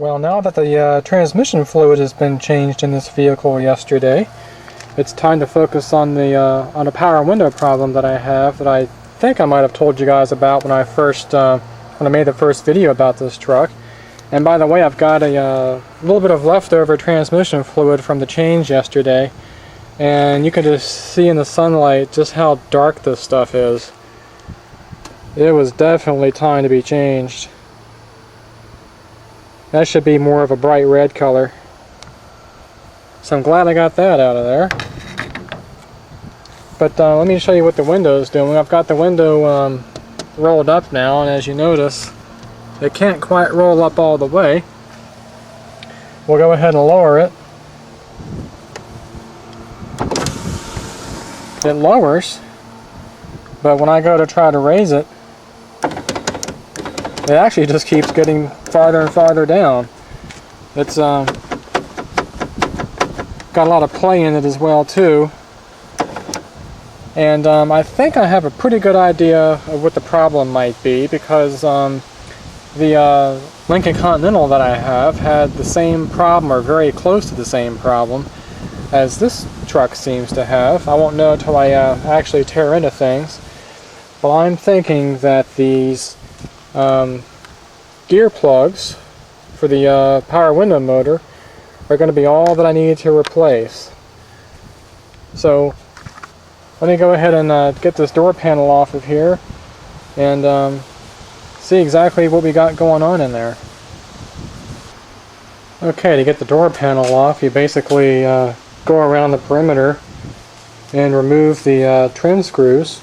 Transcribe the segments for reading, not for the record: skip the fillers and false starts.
Well, now that the transmission fluid has been changed in this vehicle yesterday, it's time to focus on a power window problem that I have that I think I might have told you guys about when I made the first video about this truck. And by the way, I've got a little bit of leftover transmission fluid from the change yesterday, and you can just see in the sunlight just how dark this stuff is. It was definitely time to be changed. That should be more of a bright red color. So I'm glad I got that out of there. But let me show you what the window is doing. I've got the window rolled up now, and as you notice, it can't quite roll up all the way. We'll go ahead and lower it. It lowers, but when I go to try to raise it, it actually just keeps getting farther and farther down. It's got a lot of play in it as well too. And I think I have a pretty good idea of what the problem might be, because the Lincoln Continental that I have had the same problem, or very close to the same problem, as this truck seems to have. I won't know until I actually tear into things. But I'm thinking that these gear plugs for the power window motor are going to be all that I need to replace. So let me go ahead and get this door panel off of here and see exactly what we got going on in there. Okay, to get the door panel off, you basically go around the perimeter and remove the trim screws,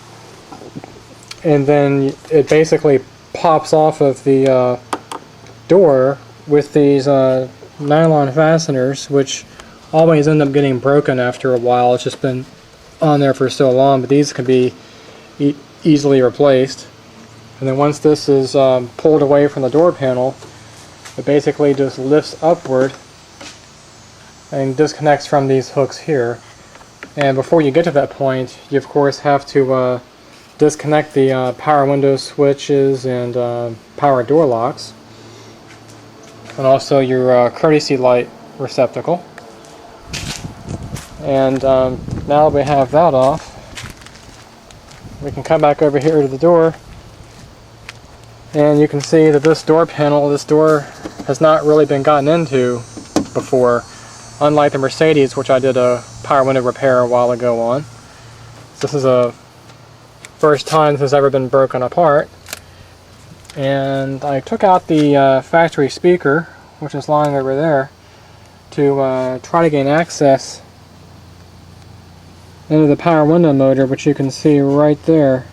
and then it basically pops off of the door with these nylon fasteners, which always end up getting broken after a while. It's just been on there for so long, but these can be easily replaced. And then once this is pulled away from the door panel, it basically just lifts upward and disconnects from these hooks here. And before you get to that point, you of course have to disconnect the power window switches and power door locks, and also your courtesy light receptacle. And now that we have that off, we can come back over here to the door, and you can see that this door panel, this door has not really been gotten into before, unlike the Mercedes, which I did a power window repair a while ago on. This is a first time this has ever been broken apart. And I took out the factory speaker, which is lying over there, to try to gain access into the power window motor, which you can see right there.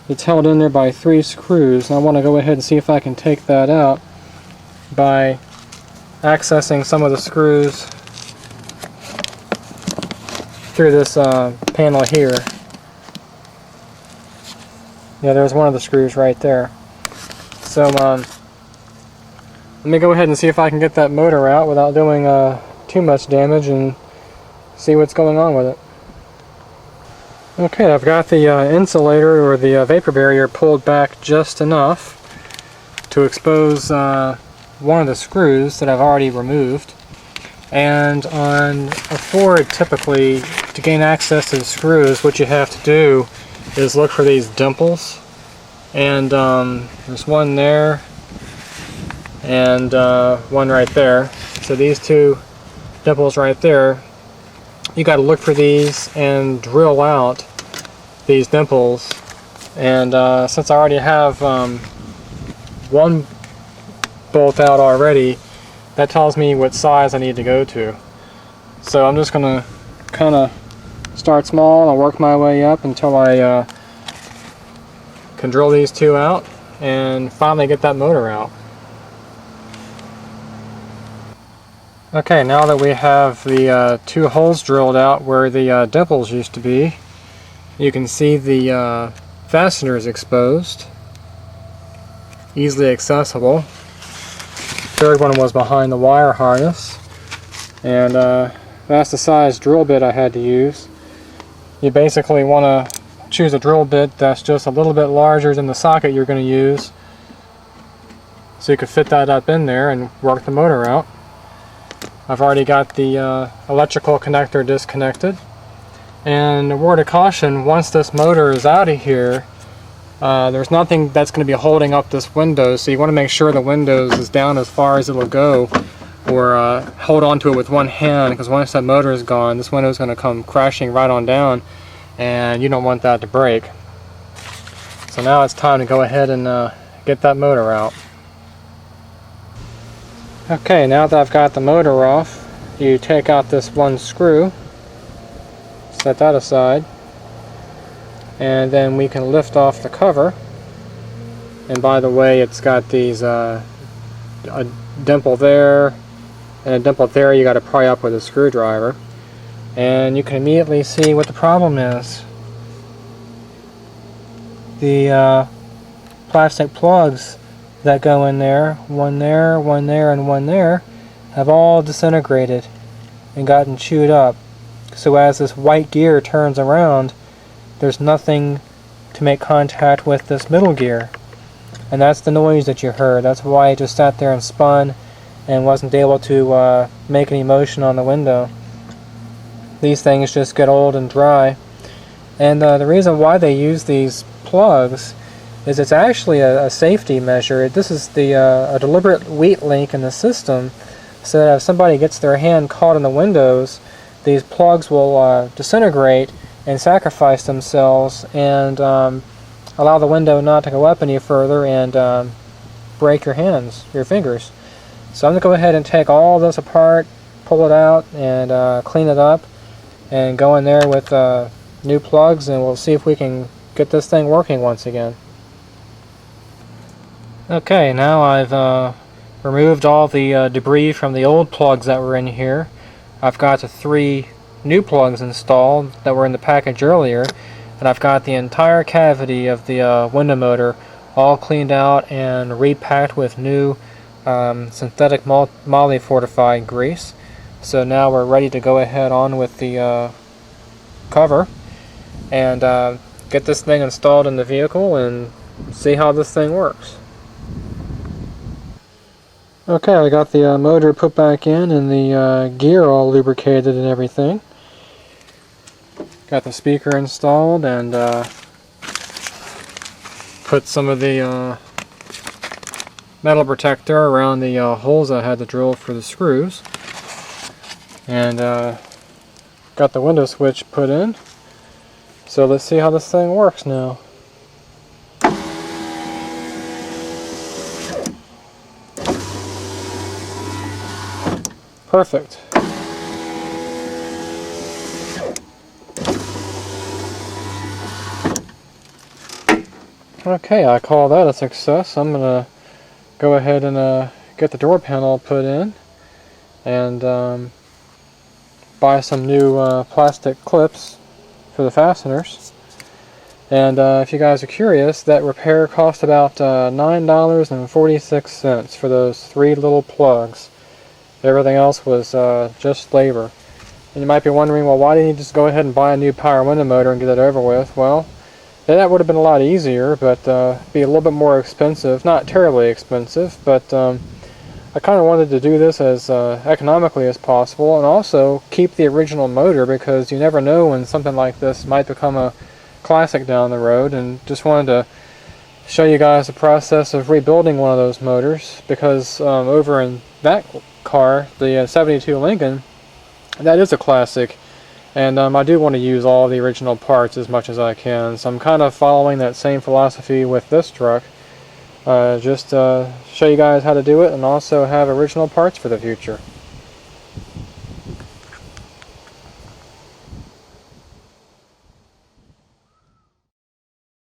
It's held in there by 3 screws, and I want to go ahead and see if I can take that out by accessing some of the screws through this panel here. Yeah, there's one of the screws right there. So let me go ahead and see if I can get that motor out without doing too much damage, and see what's going on with it. Okay, I've got the insulator, or the vapor barrier, pulled back just enough to expose one of the screws that I've already removed. And on a Ford, typically, to gain access to the screws, what you have to do is look for these dimples. And there's one there, and one right there. So these 2 dimples right there, you got to look for these and drill out these dimples. And since I already have one bolt out already, that tells me what size I need to go to. So I'm just going to kind of start small and work my way up until I can drill these 2 out and finally get that motor out. Okay, now that we have the 2 holes drilled out where the dimples used to be, you can see the fasteners exposed, easily accessible. Third one was behind the wire harness, and that's the size drill bit I had to use. You basically want to choose a drill bit that's just a little bit larger than the socket you're going to use, so you could fit that up in there and work the motor out. I've already got the electrical connector disconnected. And a word of caution, once this motor is out of here, there's nothing that's going to be holding up this window, so you want to make sure the windows is down as far as it'll go, or hold on to it with one hand, because once that motor is gone, this window is going to come crashing right on down, and you don't want that to break. So now it's time to go ahead and get that motor out. Okay, now that I've got the motor off, you take out this one screw, set that aside, and then we can lift off the cover. And by the way, it's got these a dimple there and a dimple there you got to pry up with a screwdriver, and you can immediately see what the problem is. The plastic plugs that go in there, one there, and one there, have all disintegrated and gotten chewed up. So as this white gear turns around, there's nothing to make contact with this middle gear. And that's the noise that you heard. That's why it just sat there and spun and wasn't able to make any motion on the window. These things just get old and dry. And the reason why they use these plugs is it's actually a safety measure. This is a deliberate weak link in the system, so that if somebody gets their hand caught in the windows, these plugs will disintegrate and sacrifice themselves and allow the window not to go up any further and break your hands, your fingers. So I'm going to go ahead and take all this apart, pull it out, and clean it up, and go in there with new plugs, and we'll see if we can get this thing working once again. Okay, now I've removed all the debris from the old plugs that were in here. I've got the 3 new plugs installed that were in the package earlier, and I've got the entire cavity of the window motor all cleaned out and repacked with new synthetic moly fortified grease. So now we're ready to go ahead on with the cover and get this thing installed in the vehicle and see how this thing works. Okay, I got the motor put back in and the gear all lubricated and everything. Got the speaker installed and put some of the metal protector around the holes I had to drill for the screws. And got the window switch put in. So let's see how this thing works now. Perfect. Okay, I call that a success. I'm going to go ahead and get the door panel put in and buy some new plastic clips for the fasteners. And if you guys are curious, that repair cost about $9.46 for those 3 little plugs. Everything else was just labor. And you might be wondering, well, why didn't you just go ahead and buy a new power window motor and get it over with? Well, that would have been a lot easier, but be a little bit more expensive. Not terribly expensive, but I kind of wanted to do this as economically as possible, and also keep the original motor, because you never know when something like this might become a classic down the road. And just wanted to show you guys the process of rebuilding one of those motors, because over in that car, the 72 Lincoln, that is a classic, and I do want to use all the original parts as much as I can, so I'm kind of following that same philosophy with this truck, just show you guys how to do it and also have original parts for the future.